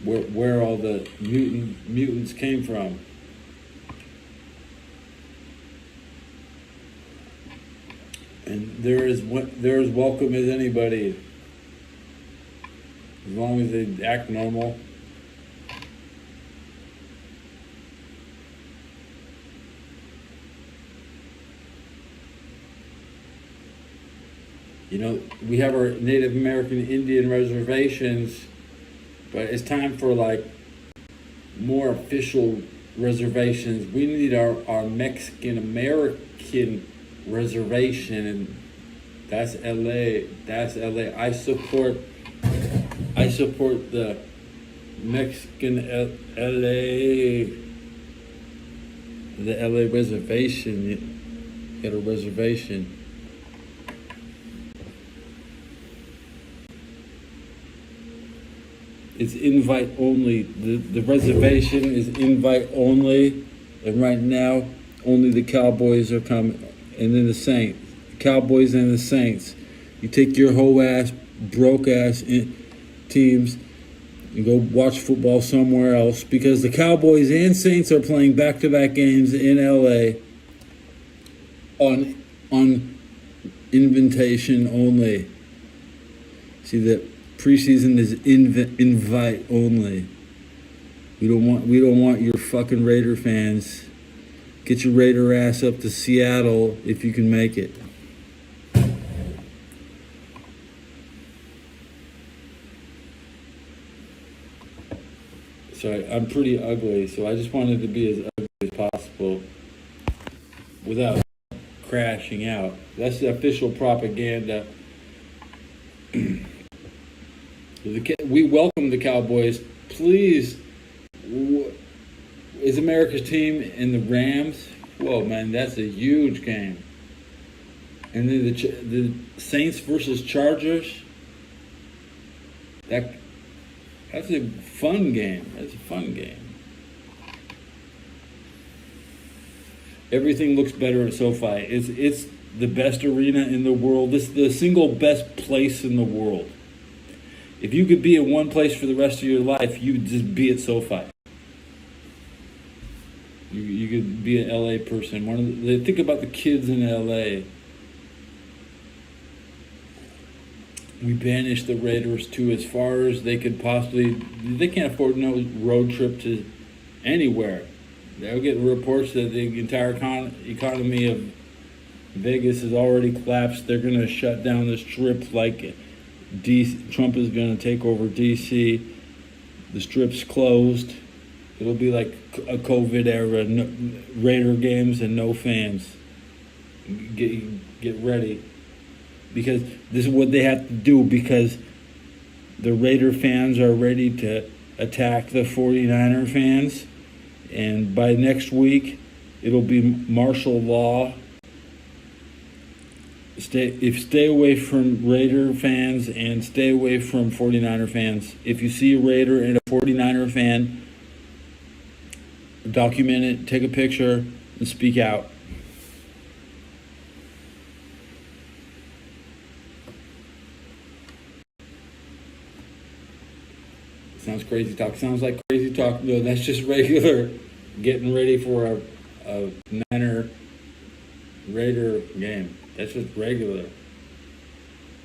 where all the mutants came from. And they're as welcome as anybody, as long as they act normal. You know, we have our Native American Indian reservations, but it's time for like more official reservations. We need our Mexican American reservation, and that's LA. That's LA. I support the Mexican LA, the LA reservation. Get a reservation. It's invite only. The reservation is invite only, and right now only the Cowboys are coming, and then the Saints. Cowboys and the Saints. You take your whole ass, broke ass teams and go watch football somewhere else, because the Cowboys and Saints are playing back-to-back games in LA on invitation only. See, the preseason is invite only. We don't want your fucking Raider fans. Get your Raider ass up to Seattle if you can make it. Sorry, I'm pretty ugly, so I just wanted to be as ugly as possible without crashing out. That's the official propaganda. We welcome the Cowboys. Please, is America's team in the Rams? Whoa, man, that's a huge game. And then the Saints versus Chargers. That's a fun game. That's a fun game. Everything looks better at SoFi. It's the best arena in the world. This is the single best place in the world. If you could be in one place for the rest of your life, you would just be at SoFi. You could be an LA person. Think about the kids in LA. We banished the Raiders to as far as they could possibly. They can't afford no road trip to anywhere. They're getting reports that the entire economy of Vegas has already collapsed. They're going to shut down the Strip like Trump is going to take over DC. The Strip's closed. It'll be like a COVID era. No, Raider games and no fans. Get ready. Because this is what they have to do, because the Raider fans are ready to attack the 49er fans. And by next week, it'll be martial law. Stay away from Raider fans and stay away from 49er fans. If you see a Raider and a 49er fan, document it, take a picture, and speak out. Sounds crazy talk. Sounds like crazy talk. No, that's just regular getting ready for a Niner Raider game. That's just regular.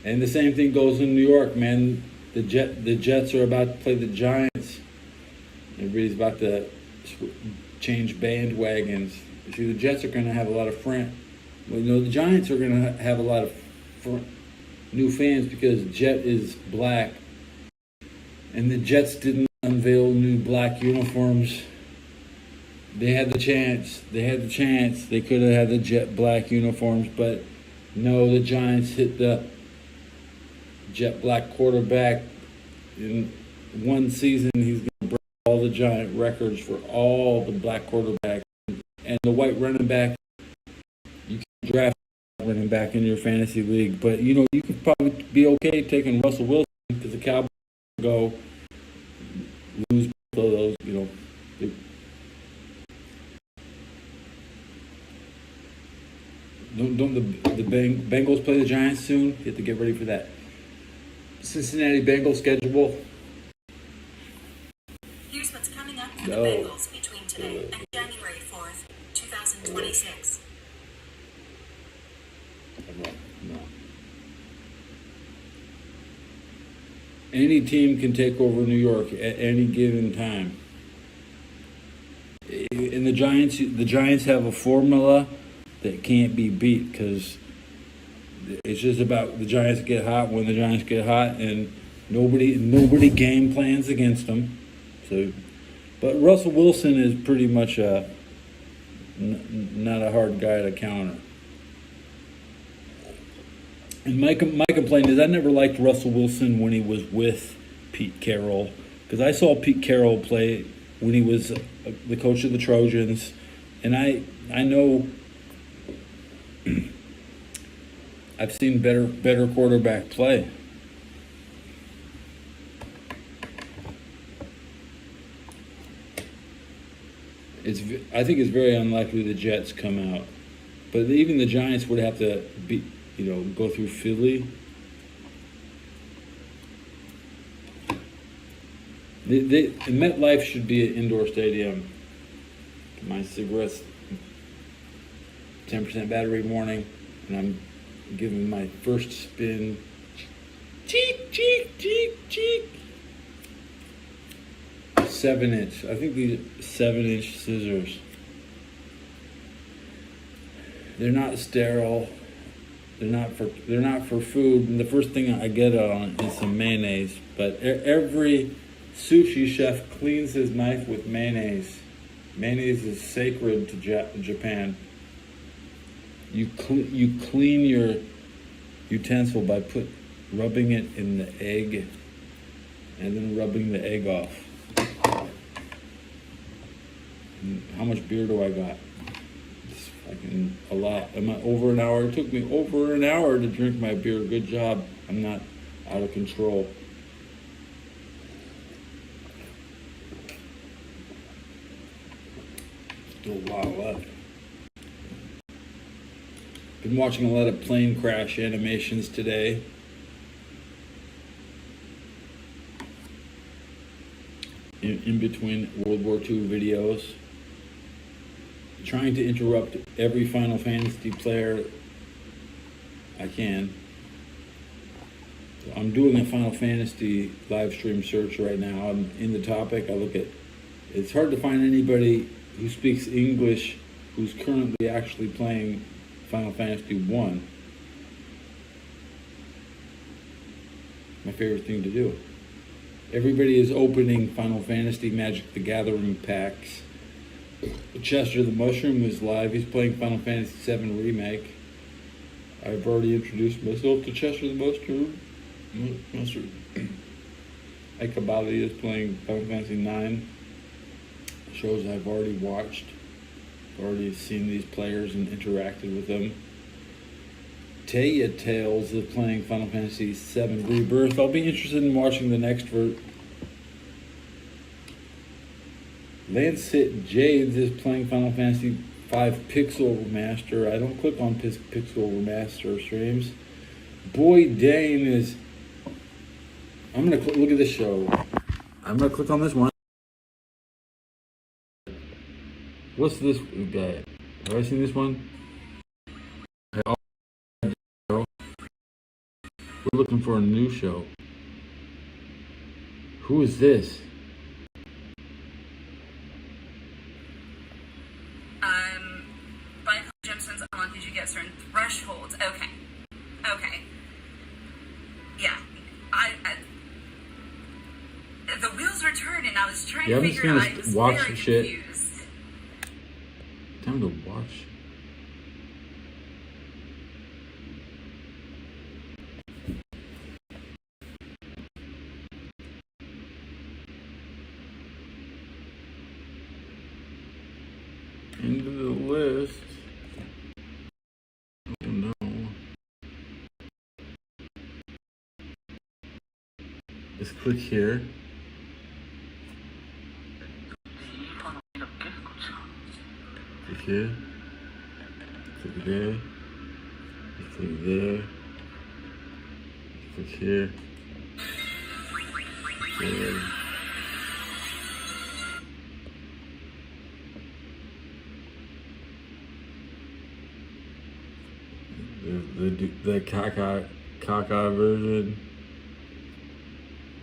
And the same thing goes in New York, man. The Jets are about to play the Giants. Everybody's about to change bandwagons. See, the Jets are going to have a lot of the Giants are going to have a lot of new fans because Jet is black. And the Jets didn't unveil new black uniforms. They had the chance. They could have had the jet black uniforms, but no, the Giants hit the jet black quarterback. In one season, he's going to break all the Giant records for all the black quarterbacks. And the white running back, you can draft running back in your fantasy league, but you could probably be okay taking Russell Wilson because the Cowboys go lose both of those, Don't the Bengals play the Giants soon? You have to get ready for that. Cincinnati Bengals schedule. Here's what's coming up for the No. Bengals between today and January 4th, 2026. No. Any team can take over New York at any given time. And the Giants have a formula that can't be beat because it's just about the Giants get hot when the Giants get hot, and nobody game plans against them. So, but Russell Wilson is pretty much not a hard guy to counter. And my complaint is I never liked Russell Wilson when he was with Pete Carroll, because I saw Pete Carroll play when he was the coach of the Trojans, and I know I've seen better quarterback play. I think it's very unlikely the Jets come out, but even the Giants would have to go through Philly. MetLife should be an indoor stadium. My cigarettes, 10% battery morning, and I'm giving my first spin. Cheek, cheek, cheek, cheek. 7-inch. I think these 7-inch scissors. They're not sterile. They're not for food. And the first thing I get on is some mayonnaise. But every sushi chef cleans his knife with mayonnaise. Mayonnaise is sacred to Japan. You clean your utensil by rubbing it in the egg and then rubbing the egg off. And how much beer do I got? It's fucking a lot. Am I over an hour? It took me over an hour to drink my beer. Good job. I'm not out of control. Still a lot left. Been watching a lot of plane crash animations today. In between World War II videos. Trying to interrupt every Final Fantasy player I can. So I'm doing a Final Fantasy live stream search right now. I'm in the topic. It's hard to find anybody who speaks English who's currently actually playing Final Fantasy 1. My favorite thing to do. Everybody is opening Final Fantasy Magic the Gathering packs. Chester the Mushroom is live. He's playing Final Fantasy VII Remake. I've already introduced myself to Chester the Mushroom. Ike Kabali is playing Final Fantasy IX. Shows I've already watched. I've already seen these players and interacted with them. Taya Tales is playing Final Fantasy VII Rebirth. I'll be interested in watching the next version. Lancet Jades is playing Final Fantasy V Pixel Remaster. I don't click on Pixel Remaster streams. Boy Dane is... I'm going to look at this show. I'm going to click on this one. What's this guy? Have I seen this one? We're looking for a new show. Who is this? By Jimson's on, did you get certain thresholds? Okay. Yeah. The wheels were turned and I was trying to figure out. I was watch very shit. confused. Time to watch. Into the list. Oh no. Just click here. Click here. Click there. Click there. Click here. There. the Kaka version.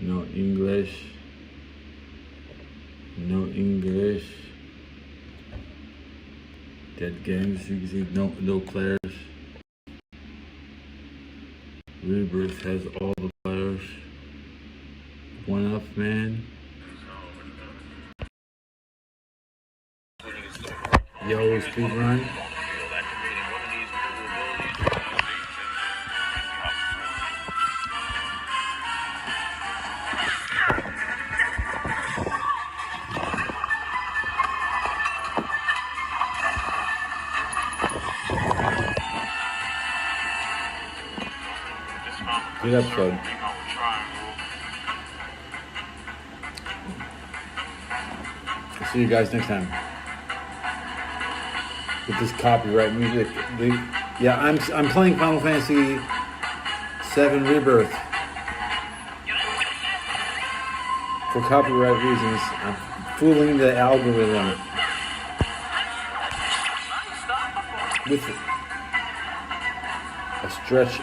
No English. No English. Dead games. You can see no players. Rebirth has all the players. One Up Man. Yo, speedrun. Good episode. I'll see you guys next time. With this copyright music. Yeah, I'm playing Final Fantasy VII Rebirth. For copyright reasons, I'm fooling the algorithm. With a stretch